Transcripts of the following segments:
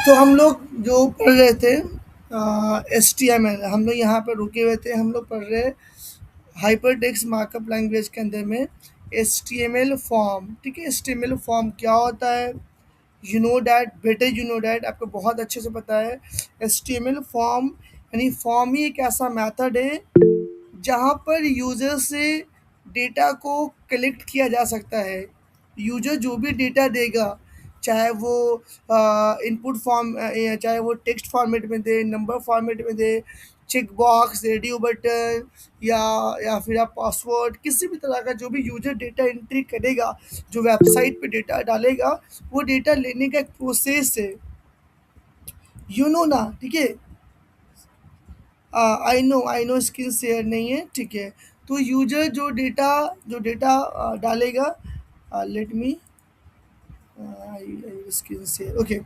तो हम लोग जो पढ़ रहे थे HTML, हम लोग यहाँ पर रुके हुए थे। हम लोग पढ़ रहे हाइपर टेक्स्ट मार्कअप लैंग्वेज के अंदर में HTML फॉर्म। ठीक है, HTML फॉर्म क्या होता है? यू नो डैट, बेटे यू नो डैट, आपको बहुत अच्छे से पता है। HTML फॉर्म यानी फॉर्म ही एक ऐसा मेथड है जहाँ पर यूज़र से डेटा को कलेक्ट किया जा सकता है। यूज़र जो भी डेटा देगा, चाहे वो इनपुट फॉर्म चाहे वो टेक्स्ट फॉर्मेट में दे, नंबर फॉर्मेट में दे, चेक बॉक्स, रेडियो बटन, या फिर आप पासवर्ड, किसी भी तरह का जो भी यूज़र डेटा एंट्री करेगा, जो वेबसाइट पे डेटा डालेगा, वो डेटा लेने का एक प्रोसेस है। यू नो ना, ठीक है। आई नो स्क्रीन शेयर नहीं है, ठीक है। तो यूजर जो डेटा डालेगा, let me screen share, okay.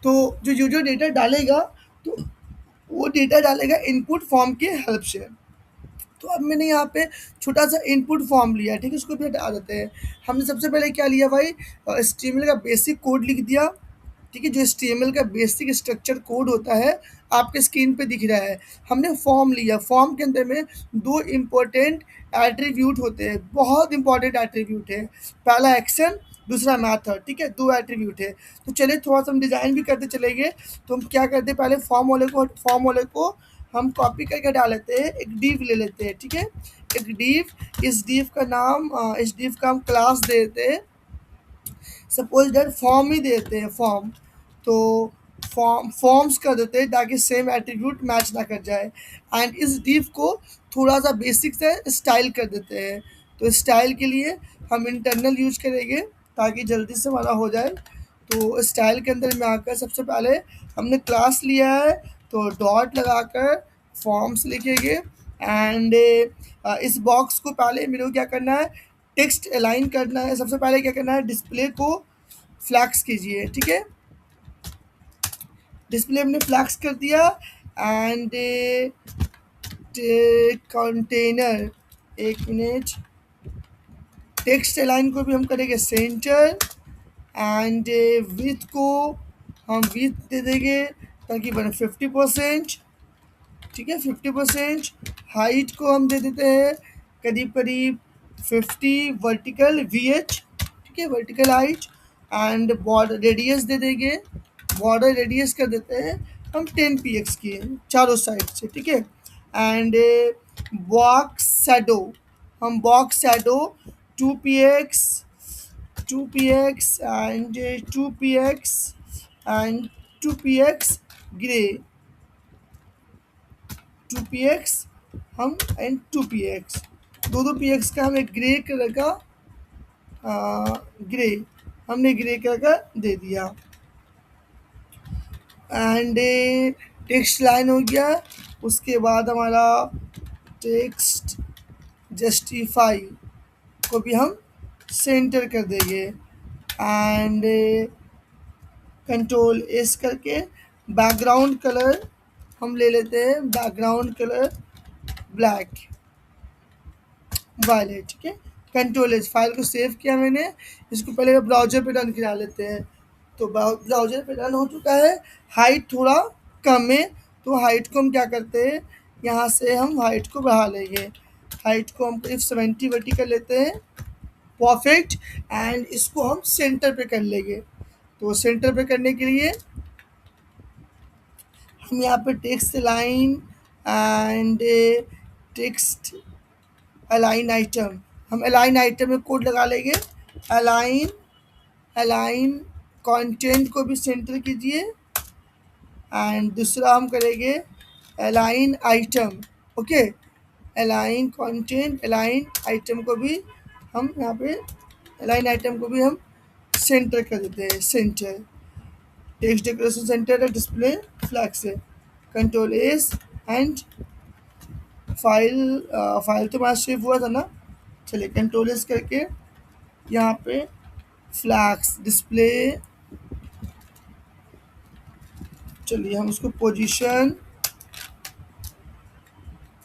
तो जो यूजर डेटा डालेगा, तो वो डेटा डालेगा इनपुट फॉर्म के हेल्प से। तो अब मैंने यहाँ पे छोटा सा इनपुट फॉर्म लिया, ठीक है, उसको भी हटा देते हैं। हमने सबसे पहले क्या लिया भाई, HTML का बेसिक कोड लिख दिया। ठीक है, जो HTML का बेसिक स्ट्रक्चर कोड होता है आपके स्क्रीन पे दिख रहा है। हमने फॉर्म लिया, फॉर्म के अंदर में दो इम्पोर्टेंट एट्रीब्यूट होते हैं, बहुत इंपॉर्टेंट एट्रीब्यूट है। पहला एक्शन, दूसरा मैथड, ठीक है, दो एट्रीब्यूट है। तो चलिए थोड़ा सा हम डिज़ाइन भी करते चलेंगे। तो हम क्या करते हैं, पहले फॉर्म वाले को हम कॉपी करके डाल लेते हैं, एक डिव ले लेते हैं, ठीक है। एक डिव, इस डिव का हम क्लास दे देते हैं। सपोज दैट फॉर्म ही देते हैं, फॉर्म। तो फॉर्म्स कर देते हैं ताकि सेम एट्रीब्यूट मैच ना कर जाए। एंड इस डिव को थोड़ा सा बेसिक से स्टाइल कर देते हैं। तो स्टाइल के लिए हम इंटरनल यूज करेंगे ताकि जल्दी से हमारा हो जाए। तो स्टाइल के अंदर में आकर सबसे पहले हमने क्लास लिया है, तो डॉट लगाकर फॉर्म्स लिखेंगे। एंड इस बॉक्स को पहले मेरे को क्या करना है, टेक्स्ट अलाइन करना है। सबसे पहले क्या करना है, डिस्प्ले को फ्लैक्स कीजिए, ठीक है। डिस्प्ले हमने फ्लैक्स कर दिया। एंड कंटेनर, एक मिनट, टेक्स्ट अलाइन को भी हम करेंगे सेंटर। एंड विथ को हम विथ दे देंगे ताकि बने 50%, ठीक है, 50%। हाइट को हम दे देते हैं करीब करीब 50, वर्टिकल VH, ठीक है, vertical height. And border radius दे देंगे, बॉर्डर रेडियस कर देते हैं हम 10 px की, चारों साइड से, ठीक है। एंड बॉक्स शैडो, हम box shadow 2 px, 2 px and 2 px and 2 px grey, 2 px हम एंड 2 px, दो px का हम एक ग्रे कलर का ग्रे, हमने ग्रे कलर का दे दिया। एंड टेक्स्ट लाइन हो गया। उसके बाद हमारा टेक्स्ट जस्टिफाई को भी हम सेंटर कर देंगे। एंड कंट्रोल एस करके बैकग्राउंड कलर हम ले लेते हैं, बैकग्राउंड कलर ब्लैक, वायलेट, ठीक है। कंट्रोल एस, फाइल को सेव किया मैंने। इसको पहले ब्राउज़र पे रन करा लेते हैं। तो ब्राउज़र पे रन हो चुका है। हाइट थोड़ा कम है, तो हाइट को हम क्या करते हैं, यहाँ से हम हाइट को बढ़ा लेंगे। हाइट को हम करीब 70 वर्टी कर लेते हैं, परफेक्ट। एंड इसको हम सेंटर पे कर लेंगे। तो सेंटर पे करने के लिए हम यहाँ पे text line and text align item, हम अलाइन आइटम में कोड लगा लेंगे। अलाइन, अलाइन कंटेंट को भी सेंटर कीजिए। एंड दूसरा हम करेंगे align item, okay. Align content, align item को भी हम यहाँ पे, अलाइन आइटम को भी हम सेंटर कर देते हैं, सेंटर। टेक्स्ट डेकोरेशन सेंटर है, डिस्प्ले फ्लैग से कंट्रोल एस। एंड फाइल तो हमारा सेव हुआ था ना, चलिए कंट्रोल एस करके यहाँ पे फ्लैग्स डिस्प्ले, चलिए हम उसको पोजीशन,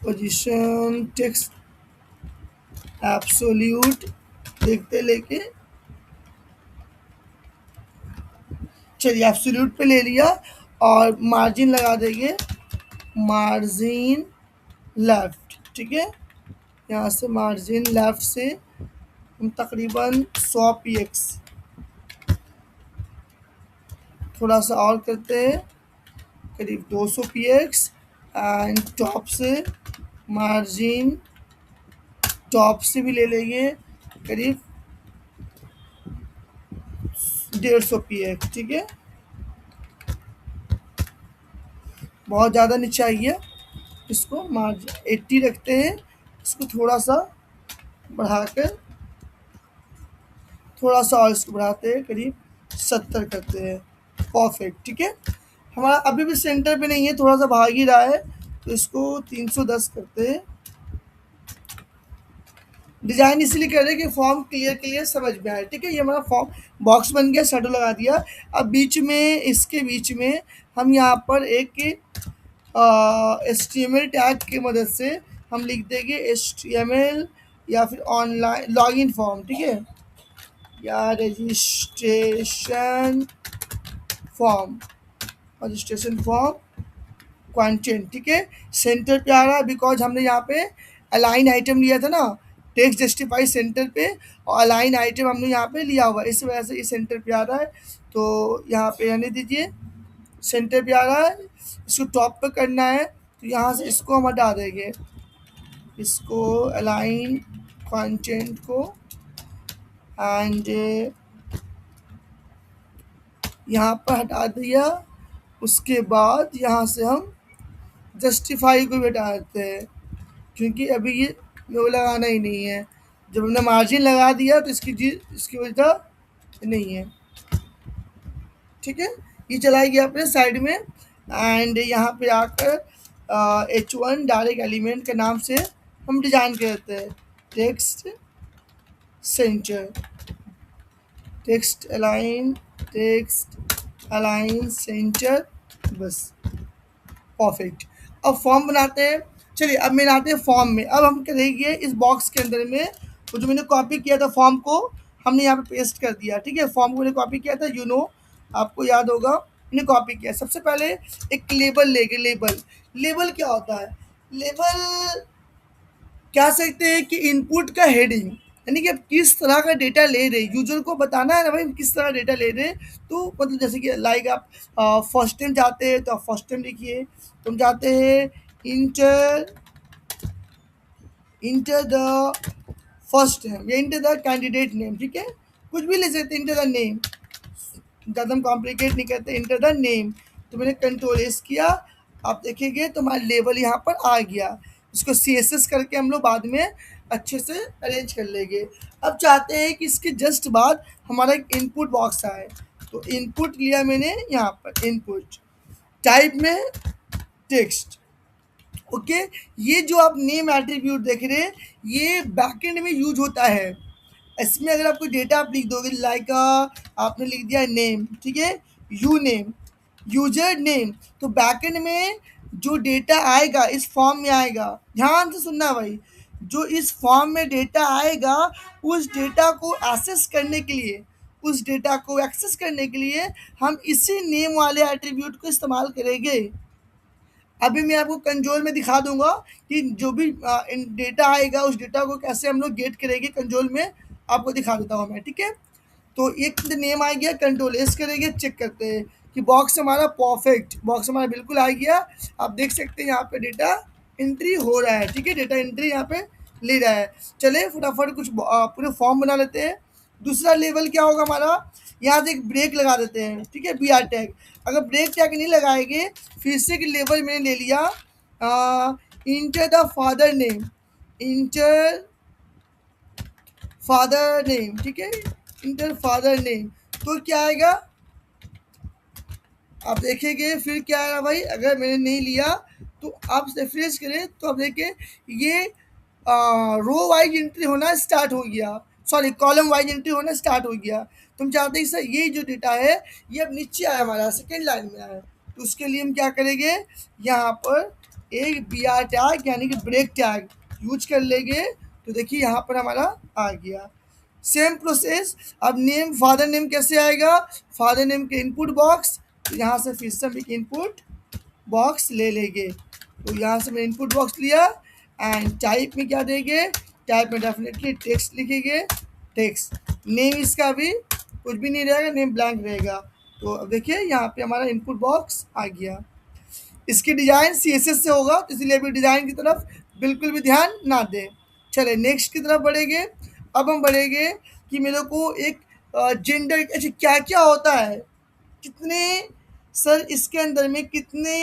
पोजीशन टेक्स्ट एब्सोल्यूट देखते लेके चलिए एब्सोल्यूट पे ले लिया और मार्जिन लगा देंगे, मार्जिन लेफ्ट, ठीक है। यहाँ से मार्जिन लेफ्ट से हम तकरीबन 100 px थोड़ा सा और करते हैं, करीब 200 px, एंड टॉप से मार्जिन टॉप से भी ले लेंगे करीब 150 px, ठीक है। बहुत ज़्यादा नहीं चाहिए, इसको मार्जिन 80 रखते हैं, इसको थोड़ा सा बढ़ाकर, थोड़ा सा और इसको बढ़ाते हैं, करीब 70 करते हैं, परफेक्ट, ठीक है। हमारा अभी भी सेंटर पे नहीं है, थोड़ा सा भाग ही रहा है, तो इसको 310 करते हैं। डिज़ाइन इसलिए कर रहे हैं कि फॉर्म क्लियर क्लियर समझ में आए, ठीक है। ये हमारा फॉर्म बॉक्स बन गया, शेडो लगा दिया। अब बीच में, इसके बीच में हम यहाँ पर एक HTML टैग की मदद से हम लिख देंगे HTML, या फिर ऑनलाइन लॉगिन फॉर्म, ठीक है, या फॉर्म रजिस्ट्रेशन फॉर्म कंटेंट, ठीक है। सेंटर पे आ रहा है बिकॉज हमने यहाँ पे अलाइन आइटम लिया था ना, टेक्स्ट जस्टिफाई सेंटर पे, और अलाइन आइटम हमने यहाँ पे लिया हुआ है, इस वजह से ये सेंटर पे आ रहा है। तो यहाँ पे रहने दीजिए, सेंटर पे आ रहा है। इसको टॉप पे करना है, तो यहाँ से इसको हम हटा देंगे, इसको अलाइन कंटेंट को, एंड यहाँ पर हटा दिया। उसके बाद यहाँ से हम जस्टिफाई को भी हटा देते हैं, क्योंकि अभी ये वो लगाना ही नहीं है। जब हमने मार्जिन लगा दिया तो इसकी वजह नहीं है, ठीक है। ये चलाई गया अपने साइड में, एंड यहाँ पे आकर H1 डायरेक्ट एलिमेंट के नाम से हम डिजाइन करते हैं, text centre, text align centre, बस, परफेक्ट। अब फॉर्म बनाते हैं। चलिए अब मैं आते हैं फॉर्म में। अब हम करेंगे इस बॉक्स के अंदर में, वो जो मैंने कॉपी किया था फॉर्म को, हमने यहाँ पे पेस्ट कर दिया, ठीक है। फॉर्म को मैंने कॉपी किया था, आपको याद होगा, मैंने कॉपी किया। सबसे पहले एक लेबल लेंगे। लेबल क्या होता है? लेबल कह सकते हैं कि इनपुट का हेडिंग, यानी कि आप किस तरह का डेटा ले रहे हैं, यूजर को बताना है ना भाई, हम किस तरह डेटा ले रहे हैं। तो मतलब जैसे कि लाइक आप फर्स्ट टाइम जाते हैं तो आप फर्स्ट टाइम लिखिए, तुम जाते हैं inter enter the first name या इंटर द कैंडिडेट नेम, ठीक है, कुछ भी ले सकते हैं, इंटर द नेम, ज़्यादा हम कॉम्प्लिकेट नहीं करते, इंटर द नेम। तो मैंने कंट्रोल एस किया, आप देखेंगे तो हमारा लेवल यहाँ पर आ गया। इसको CSS करके हम लोग बाद में अच्छे से अरेंज कर लेंगे। अब चाहते हैं कि इसके जस्ट बाद हमारा एक इनपुट बॉक्स आए, तो इनपुट लिया मैंने यहाँ पर, इनपुट टाइप में टेक्स्ट, ओके। ये जो आप नेम एट्रीब्यूट देख रहे हैं, ये बैकएंड में यूज होता है। इसमें अगर आपको डेटा आप लिख दोगे, लाइक आपने लिख दिया नेम, ठीक है, यू नेम, यूजर नेम, तो बैकएंड में जो डेटा आएगा इस फॉर्म में आएगा। ध्यान से सुनना भाई, जो इस फॉर्म में डेटा आएगा, उस डेटा को एक्सेस करने के लिए, हम इसी नेम वाले एट्रीब्यूट को इस्तेमाल करेंगे। अभी मैं आपको कंट्रोल में दिखा दूंगा कि जो भी डेटा आएगा उस डेटा को कैसे हम लोग गेट करेंगे, कंट्रोल में आपको दिखा देता हूँ मैं, ठीक है। तो एक नेम आ गया, कंट्रोल एस करेंगे, चेक करते हैं कि बॉक्स हमारा परफेक्ट, बॉक्स हमारा बिल्कुल आ गया। आप देख सकते हैं यहाँ पे डेटा एंट्री हो रहा है, ठीक है, डेटा एंट्री यहाँ पे ले रहा है। चले फटाफट कुछ पूरे फॉर्म बना लेते हैं। दूसरा लेवल क्या होगा हमारा, यहाँ से एक ब्रेक लगा देते हैं, ठीक है, BR टैग। अगर ब्रेक टैग नहीं लगाएंगे, फिर से एक लेवल मैंने ले लिया, enter the father name, inter father name, ठीक है, इंटर फादर नेम। तो क्या आएगा आप देखेंगे, फिर क्या आएगा भाई, अगर मैंने नहीं लिया तो आप रिफ्रेश करें तो आप देखें ये रो वाइज एंट्री होना स्टार्ट हो गया, सॉरी कॉलम वाइज एंट्री होना स्टार्ट हो गया। तुम चाहते हैं सर ये जो डेटा है ये अब नीचे आया, हमारा सेकेंड लाइन में आया, तो उसके लिए हम क्या करेंगे, यहाँ पर एक BR टैग यानी कि ब्रेक टैग यूज कर लेंगे। तो देखिए यहाँ पर हमारा आ गया। Same process. अब नेम, फादर नेम कैसे आएगा, फादर नेम के इनपुट बॉक्स, तो यहाँ से फिर से हम एक इनपुट बॉक्स ले लेंगे। तो यहाँ से मैंने इनपुट बॉक्स लिया एंड टाइप में क्या देंगे, टाइप में डेफिनेटली टेक्स्ट लिखेंगे, टेक्स्ट। नेम इसका भी कुछ भी नहीं रहेगा, नेम ब्लैंक रहेगा। तो अब देखिए यहाँ पे हमारा इनपुट बॉक्स आ गया। इसकी डिज़ाइन CSS से होगा, तो इसलिए अभी डिज़ाइन की तरफ बिल्कुल भी ध्यान ना दें। चले नेक्स्ट की तरफ बढ़ेंगे। अब हम बढ़ेंगे कि मेरे को एक जेंडर, अच्छा क्या क्या होता है, कितने, सर इसके अंदर में कितने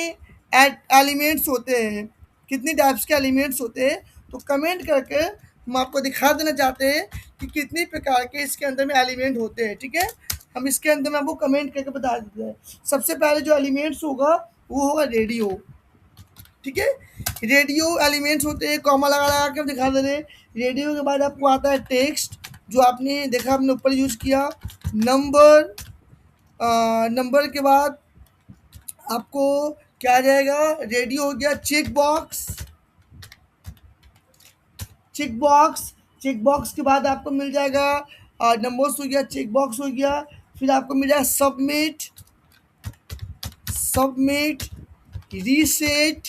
एलिमेंट्स होते हैं, कितनी टाइप्स के एलिमेंट्स होते हैं, तो कमेंट करके हम आपको दिखा देना चाहते हैं कि कितनी प्रकार के इसके अंदर में एलिमेंट होते हैं। ठीक है, हम इसके अंदर में आपको कमेंट करके बता देते हैं। सबसे पहले जो एलिमेंट्स होगा वो होगा रेडियो। ठीक है, रेडियो एलिमेंट्स होते हैं, कॉमा लगा लगा के हम दिखा दे रहे हैं। रेडियो के बाद आपको आता है टेक्स्ट, जो आपने देखा हमने ऊपर यूज़ किया। नंबर, नंबर के बाद आपको क्या आ जाएगा, रेडियो हो गया। Check box, check box, check box के बाद आपको मिल जाएगा नंबर्स हो गया, चेक बॉक्स हो गया। फिर आपको मिल जाएगा सबमिट, सबमिट, रीसेट।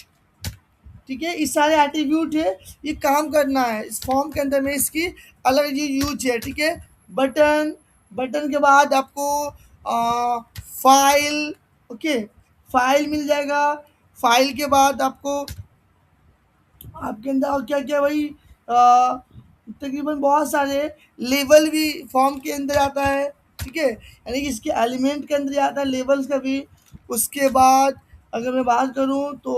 ठीक है, ये सारे एट्रीब्यूट है, ये काम करना है इस फॉर्म के अंदर में, इसकी अलग ये यूज है। ठीक है, बटन, बटन के बाद आपको फाइल, ओके, फाइल मिल जाएगा। फाइल के बाद आपको आपके अंदर और क्या क्या भाई, तकरीबन बहुत सारे लेवल भी फॉर्म के अंदर आता है। ठीक है, यानी कि इसके एलिमेंट के अंदर आता है लेवल्स का भी। उसके बाद अगर मैं बात करूँ तो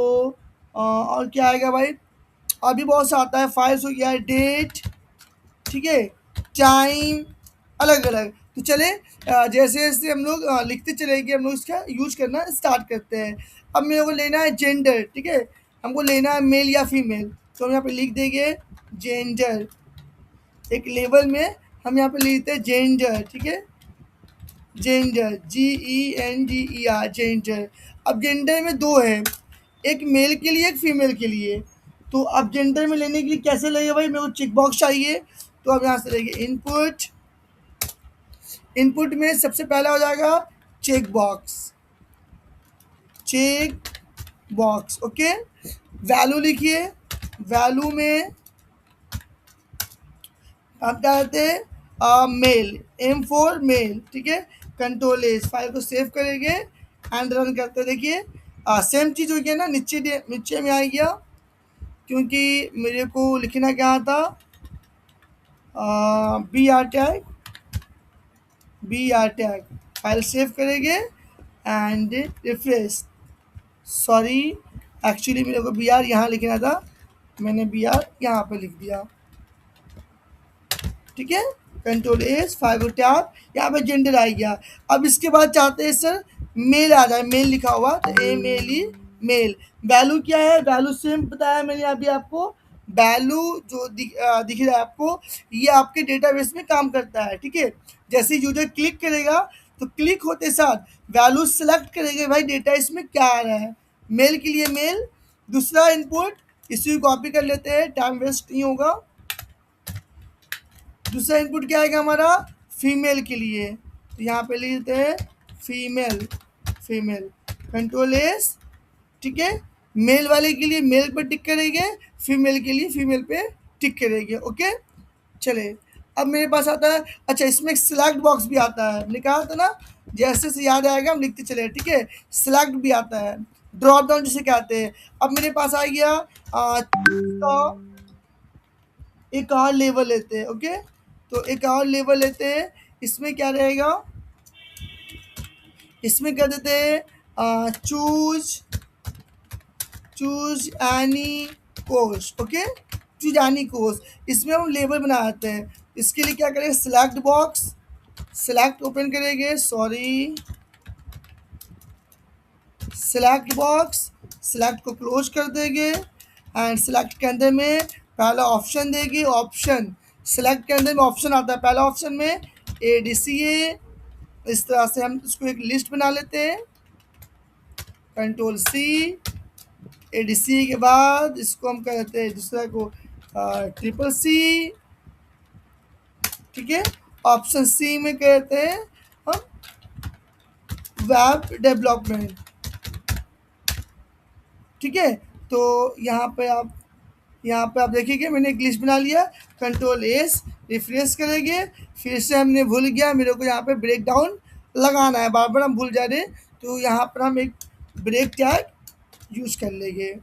और क्या आएगा भाई, अभी बहुत सा आता है, फाइल्स हो गया, डेट, ठीक है, टाइम, अलग अलग। तो चले जैसे जैसे हम लोग लिखते चलेंगे, हम लोग इसका यूज करना स्टार्ट करते हैं। अब मेरे को लेना है जेंडर। ठीक है, हमको लेना है मेल या फीमेल, तो हम यहाँ पे लिख देंगे जेंडर। एक लेवल में हम यहाँ पे लिखते हैं जेंडर। ठीक है, जेंडर, GENDER, जेंडर। अब जेंडर में दो है, एक मेल के लिए, एक फीमेल के लिए। तो अब जेंडर में लेने के लिए कैसे लगेगा भाई, मेरे को चेक बॉक्स चाहिए, तो अब यहाँ से लेंगे इनपुट। इनपुट में सबसे पहला हो जाएगा check box, check box, okay. Value लिखिए, वैल्यू में आप क्या कहते हैं, मेल, M4 मेल। ठीक है, कंट्रोल एस, फाइल को सेव करेंगे एंड रन करते। देखिए सेम चीज़ हो गया ना, नीचे नीचे में आ गया, क्योंकि मेरे को लिखना क्या था, BR tag, BR tag. File save करेंगे एंड रिफ्रेश। सॉरी, एक्चुअली मेरे को BR यहाँ लिखना था, मैंने BR यहाँ पे लिख दिया। ठीक है, कंट्रोल एस, फाइव टैब, यहाँ पे जेंडर आ गया। अब इसके बाद चाहते हैं सर मेल आ जाए, मेल लिखा हुआ, तो MLE मेल। वैल्यू क्या है, वैल्यू सेम बताया मैंने अभी आपको। वैल्यू जो दिख रहा है आपको, ये आपके डेटाबेस में काम करता है। ठीक है, जैसे यूजर क्लिक करेगा तो क्लिक होते साथ वैल्यू सेलेक्ट करेंगे, भाई डेटा इसमें क्या आ रहा है। मेल के लिए मेल, दूसरा इनपुट, इसी को कॉपी कर लेते हैं, टाइम वेस्ट नहीं होगा। दूसरा इनपुट क्या आएगा हमारा, फीमेल के लिए, तो यहाँ पे लिख देते हैं फीमेल, फीमेल, कंट्रोल एस। ठीक है, मेल वाले के लिए मेल पर टिक करेंगे, फीमेल के लिए फीमेल पे टिक करेंगे। ओके, चले अब मेरे पास आता है, अच्छा इसमें एक सिलेक्ट बॉक्स भी आता है, हमने कहा था ना, जैसे से याद आएगा हम लिखते चले। ठीक है, सिलेक्ट भी आता है, ड्रॉप डाउन जिसे कहते हैं। अब मेरे पास आ गया एक और लेवल लेते हैं। ओके, तो एक और लेवल लेते हैं, इसमें क्या रहेगा, इसमें कर देते हैं choose, choose any course. Okay, choose any course, इसमें हम लेवल बनाते हैं। इसके लिए क्या करेंगे, सिलेक्ट बॉक्स, सिलेक्ट ओपन करेंगे, सॉरी, सिलेक्ट बॉक्स, सिलेक्ट को क्लोज कर देंगे एंड सिलेक्ट के अंदर में पहला ऑप्शन देंगे, ऑप्शन सिलेक्ट के अंदर में ऑप्शन आता है, पहला ऑप्शन में ADCA। इस तरह से हम इसको एक लिस्ट बना लेते हैं, कंट्रोल C, ADCA के बाद इसको हम कहते हैं दूसरा को CCC। ठीक है, ऑप्शन सी में कहते हैं हम वेब डेवलपमेंट। ठीक है, तो यहाँ पे आप देखिए मैंने एक लिस्ट बना लिया। कंट्रोल एस रिफ्रेश करेंगे, फिर से हमने भूल गया, मेरे को यहाँ पे ब्रेक डाउन लगाना है, बार बार हम भूल जा रहे हैं, तो यहाँ पर हम एक ब्रेक टैग यूज कर लेंगे।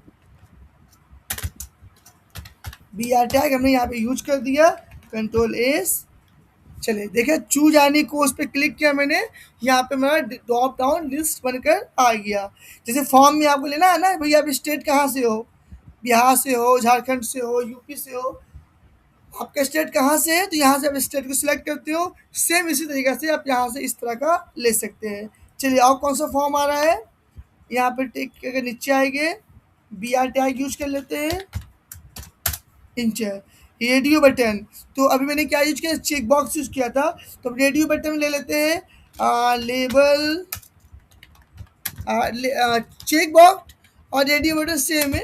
बी आर टैग हमने यहाँ पे यूज कर दिया, कंट्रोल एस। चलिए देखिए चूज एनी कोर्स पे क्लिक किया मैंने, यहाँ पे मेरा ड्रॉप डाउन लिस्ट बनकर आ गया। जैसे फॉर्म में आपको लेना है ना भैया, आप स्टेट कहाँ से हो, बिहार से हो, झारखंड से हो, यूपी से हो, आपका स्टेट कहाँ से है, तो यहाँ से आप स्टेट को सिलेक्ट करते हो। सेम इसी तरीके से आप यहाँ से इस तरह का ले सकते हैं। चलिए और कौन सा फॉर्म आ रहा है, यहाँ पे टिक करके नीचे आएंगे, बी आर टैग यूज कर लेते हैं, इंचर। रेडियो बटन, तो अभी मैंने क्या यूज किया, चेक बॉक्स यूज किया था, तो अब रेडियो बटन ले लेते हैं। लेबल चेक बॉक्स और रेडियो बटन सेम है,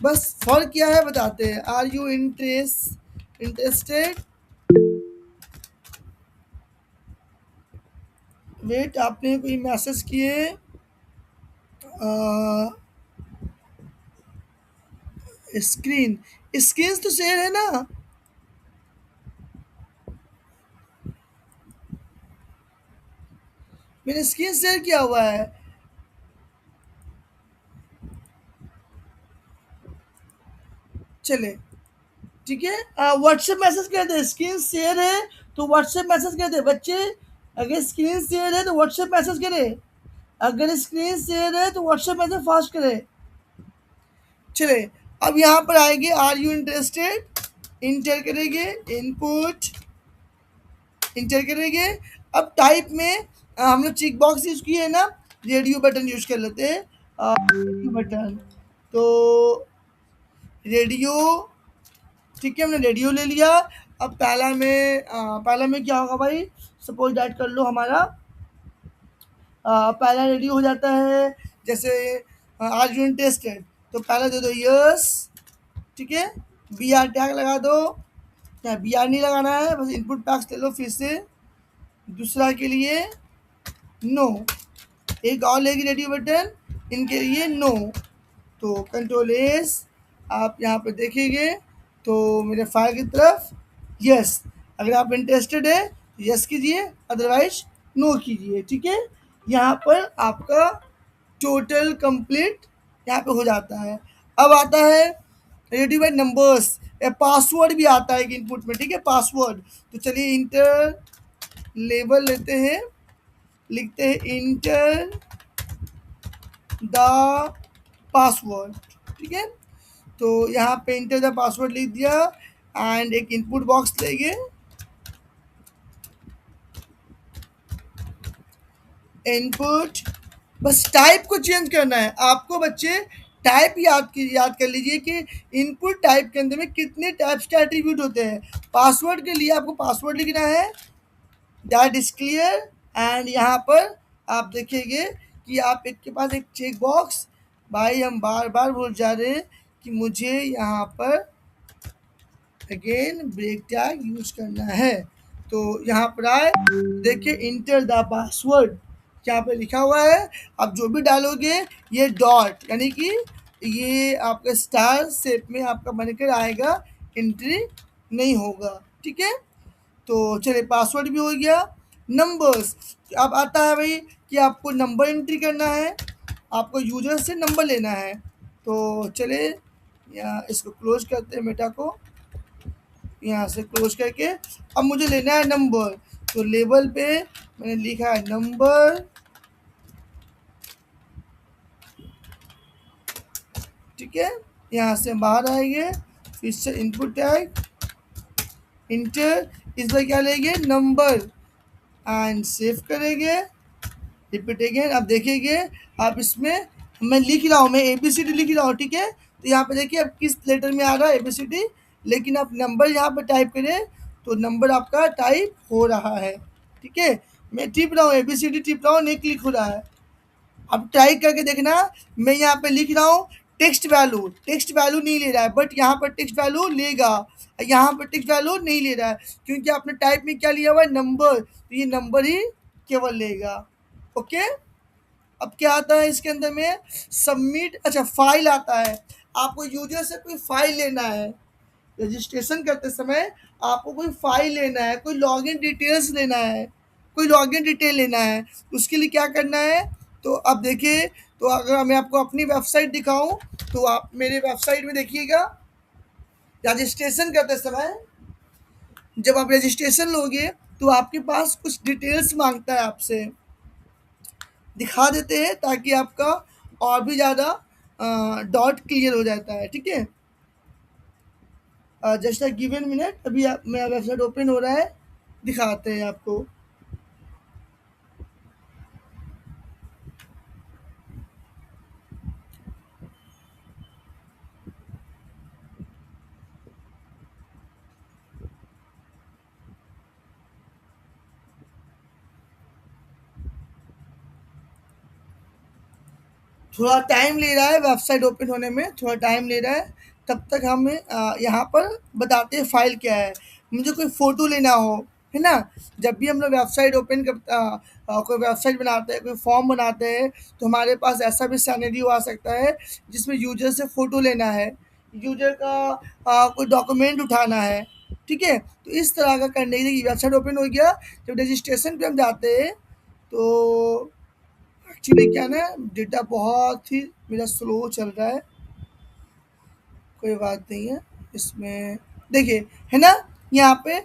बस फर्क क्या है बताते हैं। आर यू इंटरेस्टेड, वेट आपने कोई मैसेज किए, स्क्रीन स्क्रीन तो शेयर है ना, मैंने स्क्रीन शेयर किया हुआ है। चले ठीक है, व्हाट्सएप मैसेज कर दे, स्क्रीन शेयर है तो व्हाट्सएप मैसेज कर दे बच्चे। अगर स्क्रीन शेयर है तो व्हाट्सएप मैसेज करे, अगर स्क्रीन शेयर है तो व्हाट्सएप मैसेज फास्ट करे। चले अब यहाँ पर आएंगे, आर यू इंटरेस्टेड, इंटर करेंगे, इनपुट इंटर करेंगे। अब टाइप में हम लोग चेक बॉक्स यूज किए है ना, रेडियो बटन यूज कर लेते हैं। रेडियो बटन, तो रेडियो, ठीक है हमने रेडियो ले लिया। अब पहला में क्या होगा भाई, सपोज डैट कर लो हमारा पहला रेडियो हो जाता है, जैसे आज यूनिट टेस्ट है तो पहला दे दो यस, ठीक है, बी आर टैग लगा दो, या बी आर नहीं लगाना है, बस इनपुट टैक्स ले लो फिर से। दूसरा के लिए नो, एक और लेगी रेडियो बटन, इनके लिए नो, तो कंट्रोल एस, आप यहाँ पे देखेंगे तो मेरे फाइल की तरफ यस, अगर आप इंटरेस्टेड है यस कीजिए, अदरवाइज नो कीजिए। ठीक है, यहाँ पर आपका टोटल कंप्लीट यहाँ पे हो जाता है। अब आता है रेडिमेड नंबर्स, पासवर्ड भी आता है इनपुट में, ठीक है पासवर्ड। तो चलिए इंटर लेबल लेते हैं, लिखते हैं इंटर द पासवर्ड, ठीक है, तो यहाँ पे इंटर द पासवर्ड लिख दिया, एंड एक इनपुट बॉक्स लेंगे, इनपुट, बस टाइप को चेंज करना है आपको बच्चे। टाइप याद कर लीजिए कि इनपुट टाइप के अंदर में कितने टाइप्स के एट्रीब्यूट होते हैं। पासवर्ड के लिए आपको पासवर्ड लिखना है, दैट इज क्लियर। एंड यहाँ पर आप देखेंगे कि आप एक के पास एक चेक बॉक्स, भाई हम बार बार भूल जा रहे हैं कि मुझे यहाँ पर अगेन ब्रेक टैग यूज करना है, तो यहाँ पर आए देखिए इंटर द पासवर्ड, यहाँ पे लिखा हुआ है। आप जो भी डालोगे ये डॉट यानी कि ये आपका स्टार शेप में आपका बनकर आएगा, एंट्री नहीं होगा। ठीक है, तो चलिए पासवर्ड भी हो गया। नंबर्स, अब आता है भाई कि आपको नंबर एंट्री करना है, आपको यूजर से नंबर लेना है, तो चले इसको क्लोज करते हैं, मेटा को यहाँ से क्लोज करके। अब मुझे लेना है नंबर, तो लेबल पे मैंने लिखा है नंबर, ठीक है, यहाँ से बाहर आएंगे, फिर से इनपुट टैग इंटर, इस बार क्या लेंगे नंबर, एंड सेव करेंगे, रिपीट अगेन। अब देखेंगे आप इसमें मैं लिख रहा हूँ, मैं ए बी सी डी लिख रहा हूँ, ठीक है, तो यहाँ पे देखिए अब किस लेटर में आ रहा है ए बी सी डी, लेकिन आप नंबर यहाँ पे टाइप करें तो नंबर आपका टाइप हो रहा है। ठीक है, मैं टिप रहा हूँ, ए बी सी डी टिप रहा हूँ, नहीं क्लिक हो रहा है। अब ट्राई करके देखना, मैं यहाँ पे लिख रहा हूँ टेक्स्ट वैल्यू नहीं ले रहा है, बट यहाँ पर टेक्स्ट वैल्यू लेगा, यहाँ पर टेक्स्ट वैल्यू नहीं ले रहा है, क्योंकि आपने टाइप में क्या लिया हुआ है, नंबर, तो ये नंबर ही केवल लेगा। ओके। अब क्या आता है इसके अंदर में, सबमिट, अच्छा फाइल आता है। आपको यूजर से कोई फाइल लेना है, रजिस्ट्रेशन करते समय आपको कोई फाइल लेना है, कोई लॉगिन डिटेल्स लेना है, कोई लॉगिन डिटेल लेना है, उसके लिए क्या करना है। तो अब देखिए, तो अगर मैं आपको अपनी वेबसाइट दिखाऊं, तो आप मेरे वेबसाइट में देखिएगा, रजिस्ट्रेशन करते समय जब आप रजिस्ट्रेशन लोगे तो आपके पास कुछ डिटेल्स मांगता है आपसे, दिखा देते हैं ताकि आपका और भी ज़्यादा डॉट क्लियर हो जाता है। ठीक है, जस्ट अ गिवन मिनट, अभी आप मेरा वेबसाइट ओपन हो रहा है, दिखाते हैं आपको। थोड़ा टाइम ले रहा है वेबसाइट ओपन होने में, थोड़ा टाइम ले रहा है, तब तक हमें यहाँ पर बताते हैं फ़ाइल क्या है। मुझे कोई फ़ोटो लेना हो, है ना, जब भी हम लोग वेबसाइट ओपन कोई वेबसाइट बनाते हैं, कोई फॉर्म बनाते हैं, तो हमारे पास ऐसा भी सिनेरियो आ सकता है जिसमें यूज़र से फ़ोटो लेना है, यूज़र का कोई डॉक्यूमेंट उठाना है। ठीक है, तो इस तरह का करने के लिए वेबसाइट ओपन हो गया, जब रजिस्ट्रेशन पे हम जाते हैं, तो एक्चुअली क्या ना, डेटा बहुत ही मेरा स्लो चल रहा है, कोई बात नहीं है इसमें। देखिए, है ना, यहाँ पे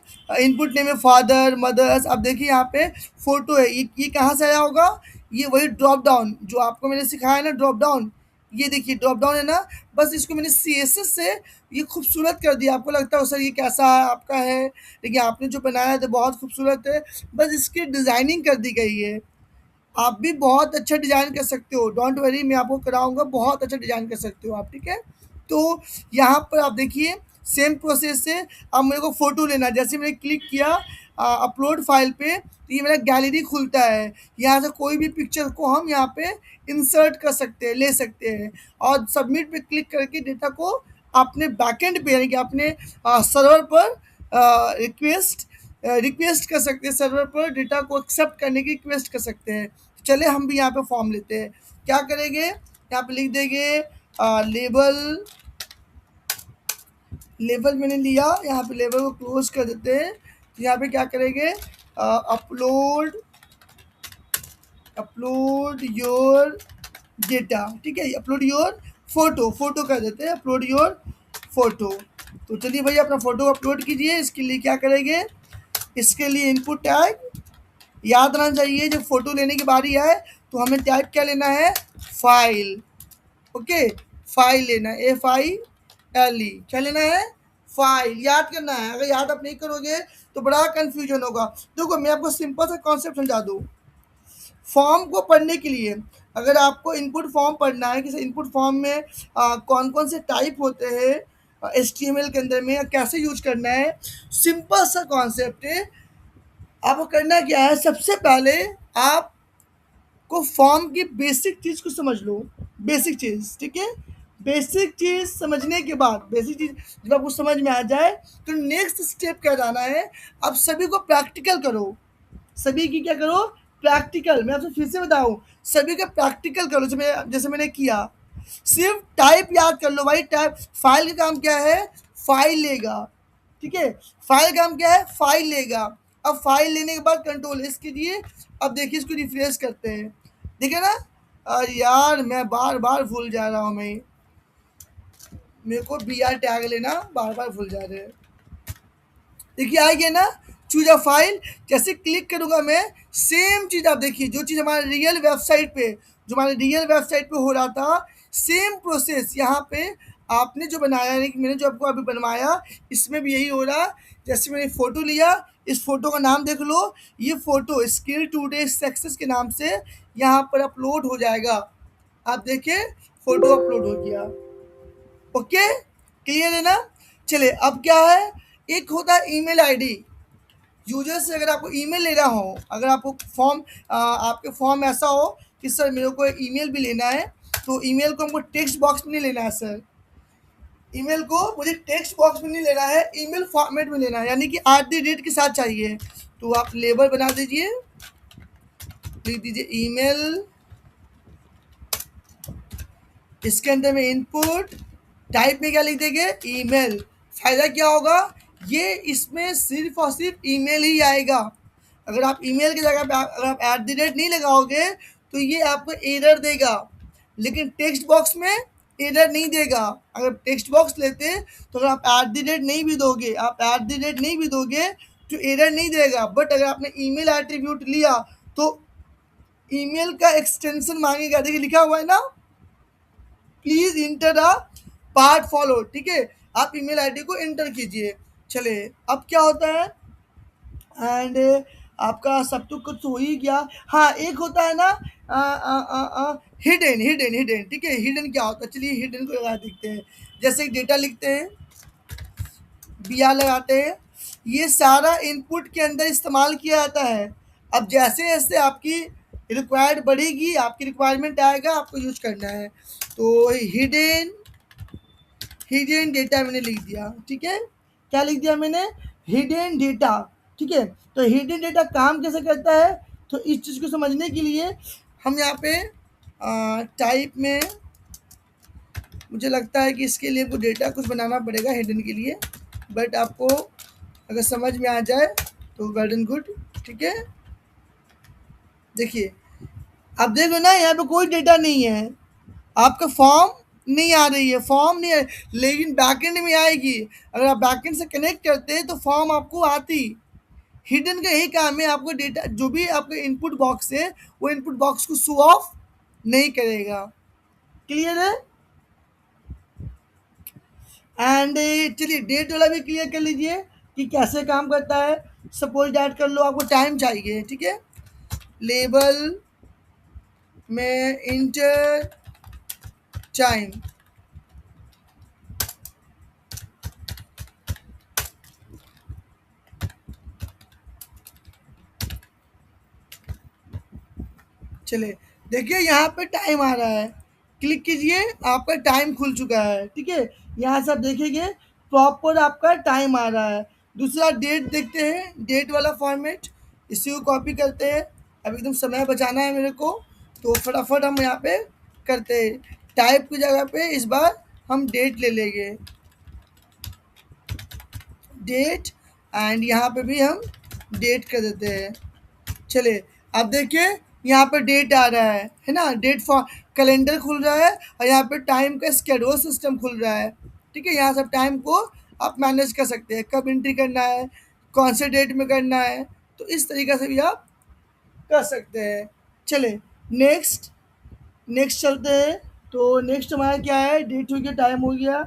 इनपुट नेम है फादर मदर्स। अब देखिए यहाँ पे फ़ोटो है, ये कहाँ से आया होगा, ये वही ड्रॉप डाउन जो आपको मैंने सिखाया ना, ड्रॉप डाउन, ये देखिए ड्रॉप डाउन है ना, बस इसको मैंने सीएसएस से ये खूबसूरत कर दिया। आपको लगता है सर ये कैसा है आपका है, लेकिन आपने जो बनाया है तो बहुत खूबसूरत है, बस इसकी डिज़ाइनिंग कर दी गई है। आप भी बहुत अच्छा डिज़ाइन कर सकते हो, डोंट वरी, मैं आपको कराऊँगा, बहुत अच्छा डिज़ाइन कर सकते हो आप। ठीक है, तो यहाँ पर आप देखिए सेम प्रोसेस से अब मेरे को फ़ोटो लेना है, जैसे मैंने क्लिक किया अपलोड फाइल पे, तो ये मेरा गैलरी खुलता है, यहाँ से कोई भी पिक्चर को हम यहाँ पे इंसर्ट कर सकते हैं, ले सकते हैं, और सबमिट पे क्लिक करके डेटा को अपने बैकएंड पे, यानी कि अपने सर्वर पर रिक्वेस्ट कर सकते हैं, सर्वर पर डेटा को एक्सेप्ट करने की रिक्वेस्ट कर सकते हैं। चले हम भी यहाँ पे फॉर्म लेते हैं, क्या करेंगे, यहाँ पे लिख देंगे लेबल, लेबल मैंने लिया, यहाँ पे लेबल को क्लोज कर देते हैं, तो यहाँ पे क्या करेंगे, अपलोड अपलोड योर डेटा। ठीक है, अपलोड योर फोटो, फोटो कर देते हैं, अपलोड योर फोटो। तो चलिए भैया अपना फ़ोटो अपलोड कीजिए, इसके लिए क्या करेंगे, इसके लिए इनपुट टैग याद रहना चाहिए, जब फ़ोटो लेने की बारी आए तो हमें टैग क्या लेना है, फाइल। ओके, फाइल लेना है, FILE, क्या लेना है, फाइल, याद करना है। अगर याद आप नहीं करोगे तो बड़ा कन्फ्यूजन होगा। देखो मैं आपको सिंपल सा कॉन्सेप्ट समझा दूँ, फॉर्म को पढ़ने के लिए, अगर आपको इनपुट फॉर्म पढ़ना है, किसी इनपुट फॉर्म में कौन कौन से टाइप होते हैं HTML के अंदर में, कैसे यूज करना है, सिंपल सा कॉन्सेप्ट है। आपको करना क्या है, सबसे पहले आपको फॉर्म की बेसिक चीज़ को समझ लो, बेसिक चीज़। ठीक है, बेसिक चीज़ समझने के बाद, बेसिक चीज़ जब आपको समझ में आ जाए, तो नेक्स्ट स्टेप क्या जाना है, अब सभी को प्रैक्टिकल करो, सभी की क्या करो, प्रैक्टिकल। मैं आपसे फिर से बताऊं, सभी का प्रैक्टिकल करो, जैसे मैंने किया, सिर्फ टाइप याद कर लो भाई, टाइप, फाइल का काम क्या है, फाइल लेगा। ठीक है, फाइल का काम क्या है, फाइल लेगा। अब फाइल लेने के बाद कंट्रोल एस कीजिए, अब देखिए इसको रिफ्रेश करते हैं, देखिए ना, अरे यार मैं बार बार भूल जा रहा हूँ, मैं, मेरे को BR टैग लेना बार बार भूल जा रहे हैं। देखिए आ गया ना, चूज अ फाइल, जैसे क्लिक करूंगा मैं, सेम चीज़ आप देखिए, जो चीज़ हमारे रियल वेबसाइट पे, जो हमारे रियल वेबसाइट पे हो रहा था, सेम प्रोसेस यहाँ पे आपने जो बनाया है, मैंने जो आपको अभी बनवाया, इसमें भी यही हो रहा। जैसे मैंने फ़ोटो लिया, इस फ़ोटो का नाम देख लो, ये फ़ोटो स्किल टुडे सक्सेस के नाम से यहाँ पर अपलोड हो जाएगा। आप देखिए फ़ोटो अपलोड हो गया। ओके, क्लियर है ना। चलिए अब क्या है, एक होता है ईमेल आईडी, यूजर से अगर आपको ईमेल लेना हो, अगर आपको फॉर्म आपके फॉर्म ऐसा हो कि सर मेरे को ईमेल भी लेना है, तो ईमेल को हमको टेक्स्ट बॉक्स में नहीं लेना है सर, ईमेल को मुझे टेक्स्ट बॉक्स में नहीं लेना है, ईमेल फॉर्मेट में लेना है, यानी कि @ के साथ चाहिए। तो आप लेबल बना दीजिए, लिख दीजिए ईमेल, इसके अंदर में इनपुट, टाइप में क्या लिख देंगे, ईमेल। फ़ायदा क्या होगा, ये इसमें सिर्फ और सिर्फ ईमेल ही आएगा। अगर आप ईमेल की जगह पे अगर आप @ नहीं लगाओगे तो ये आपको एरर देगा, लेकिन टेक्स्ट बॉक्स में एरर नहीं देगा। अगर टेक्स्ट बॉक्स लेते तो अगर आप @ नहीं भी दोगे, आप @ नहीं भी दोगे तो एरर नहीं देगा। बट अगर आपने ईमेल एट्रीब्यूट लिया तो ईमेल का एक्सटेंशन मांगेगा। देखिए लिखा हुआ है ना, please enter the part follow, ठीक है, आप ईमेल आईडी को एंटर कीजिए। चलिए अब क्या होता है, एंड आपका सब तो कुछ हो ही गया। हाँ, एक होता है ना हिडन हिडन हिडन, ठीक है, हिडन क्या होता है, चलिए हिडन को लगा देखते हैं। जैसे डेटा लिखते हैं, BR लगाते हैं, ये सारा इनपुट के अंदर इस्तेमाल किया जाता है। अब जैसे जैसे आपकी रिक्वायर्ड बढ़ेगी, आपकी रिक्वायरमेंट आएगा, आपको यूज करना है। तो हिडन हिडन डेटा मैंने लिख दिया, ठीक है, क्या लिख दिया मैंने, हिडन डेटा, ठीक है। तो हिडन डेटा काम कैसे करता है, तो इस चीज़ को समझने के लिए हम यहाँ पे टाइप में, मुझे लगता है कि इसके लिए कुछ डेटा कुछ बनाना पड़ेगा हिडन के लिए, बट आपको अगर समझ में आ जाए तो वेल एंड गुड, ठीक है। देखिए अब देखो ना, यहाँ पे कोई डेटा नहीं है, आपका फॉर्म नहीं आ रही है, फॉर्म नहीं है, लेकिन बैकएंड में आएगी। अगर आप बैकएंड से कनेक्ट करते हैं तो फॉर्म आपको आती। हिडन का यही काम है, आपको डेटा जो भी आपका इनपुट बॉक्स है वो इनपुट बॉक्स को शो ऑफ नहीं करेगा। क्लियर है, एंड चलिए डेट वाला भी क्लियर कर लीजिए कि कैसे काम करता है। सपोज डैट कर लो, आपको टाइम चाहिए, ठीक है, लेबल में इंटर टाइम, चलिए देखिए यहाँ पे टाइम आ रहा है, क्लिक कीजिए, आपका टाइम खुल चुका है, ठीक है। यहाँ से आप देखेंगे प्रॉपर आपका टाइम आ रहा है। दूसरा डेट देखते हैं, डेट वाला फॉर्मेट, इसी को कॉपी करते हैं। अब एकदम समय बचाना है मेरे को, तो फटाफट हम यहाँ पे करते हैं। टाइप की जगह पे इस बार हम डेट ले लेंगे, डेट, एंड यहाँ पे भी हम डेट कर देते हैं। चलिए अब देखिए यहाँ पे डेट आ रहा है ना, डेट फॉर कैलेंडर खुल रहा है, और यहाँ पे टाइम का स्केड्यूल सिस्टम खुल रहा है, ठीक है। यहाँ सब टाइम को आप मैनेज कर सकते हैं, कब एंट्री करना है, कौन से डेट में करना है, तो इस तरीक़े से भी आप कर सकते हैं। चलिए नेक्स्ट नेक्स्ट चलते हैं। तो नेक्स्ट हमारा क्या है, डेट हो गया, टाइम हो गया,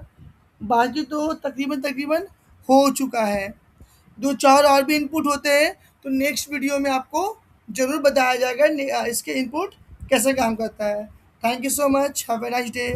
बाकी तो तकरीबन तकरीबन हो चुका है। 2-4 और भी इनपुट होते हैं, तो नेक्स्ट वीडियो में आपको ज़रूर बताया जाएगा इसके इनपुट कैसे काम करता है। Thank you so much, have a nice day.